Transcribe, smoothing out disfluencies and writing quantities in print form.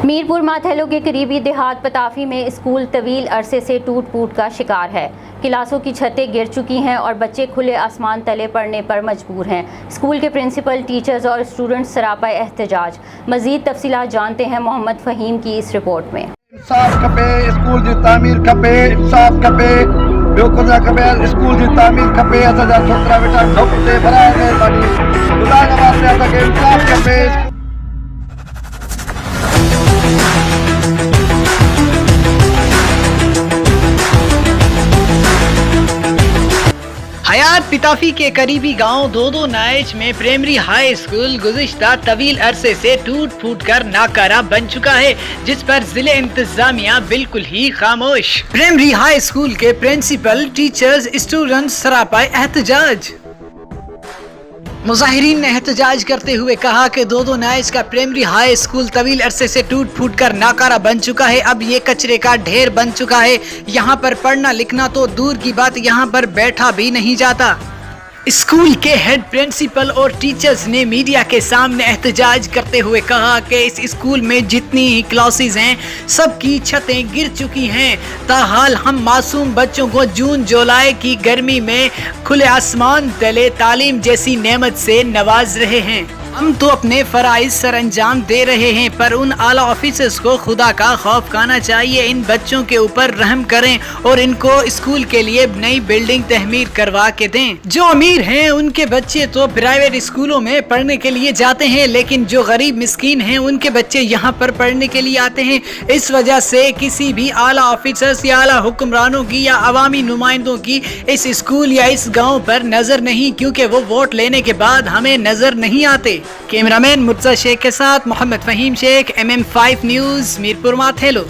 میرپور ماتھیلو کے قریبی دیہات پتافی میں اسکول طویل عرصے سے ٹوٹ پھوٹ کا شکار ہے۔ کلاسوں کی چھتیں گر چکی ہیں اور بچے کھلے آسمان تلے پڑھنے پر مجبور ہیں۔ اسکول کے پرنسپل، ٹیچرز اور اسٹوڈنٹس سراپا احتجاج۔ مزید تفصیلات جانتے ہیں محمد فہیم کی اس رپورٹ میں۔ انصاف کھپے، اسکول جی تعمیر کھپے، انصاف کھپے، ॿियो कुझु न खपे। स्कूल जी तामीर खपे। असांजा छोकिरा वेठा ढुक ते भराए महिरबानी ख़ुदा जे वास्ते असांखे इंसाफ़ खपे। हयात पिताफी के करीबी गांव दोदो नाइच में प्राइमरी हाई स्कूल गुज़िश्ता तवील अरसे से टूट फूट कर नाकारा बन चुका है, जिस पर जिले इंतजामिया बिल्कुल ही खामोश। प्राइमरी हाई स्कूल के प्रिंसिपल, टीचर्स, स्टूडेंट्स सरापा एहतजाज। मुजाहिरीन ने एहतजाज करते हुए कहा कि दोदो नाइच का प्राइमरी हाई स्कूल तवील अरसे से टूट फूट कर नाकारा बन चुका है। अब ये कचरे का ढेर बन चुका है। यहाँ पर पढ़ना लिखना तो दूर की बात, यहाँ पर बैठा भी नहीं जाता। स्कूल के हेड प्रिंसिपल और टीचर्स ने मीडिया के सामने एहतजाज करते हुए कहा कि इस स्कूल में जितनी ही क्लासेस हैं, सबकी छतें गिर चुकी हैं। ताहाल हम मासूम बच्चों को जून जुलाई की गर्मी में खुले आसमान तले तालीम जैसी नेमत से नवाज रहे हैं। हम तो अपने फराइज सर अंजाम दे रहे हैं, पर उन आला ऑफिसर्स को खुदा का खौफ खाना चाहिए। इन बच्चों के ऊपर रहम करें और इनको स्कूल के लिए नई बिल्डिंग तहमीर करवा के दें। जो अमीर हैं उनके बच्चे तो प्राइवेट स्कूलों में पढ़ने के लिए जाते हैं, लेकिन जो गरीब मिस्कीन हैं उनके बच्चे यहाँ पर पढ़ने के लिए आते हैं। इस वजह से किसी भी आला ऑफिसर्स या आला हुक्मरानों की या अवामी नुमाइंदों की इस स्कूल या इस गाँव पर नजर नहीं, क्योंकि वो वोट लेने के बाद हमें नजर नहीं आते। कैमरामैन मुर्तज़ा शेख के साथ मोहम्मद फहीम शेख, MM5 न्यूज़, मीरपुर माथेलो।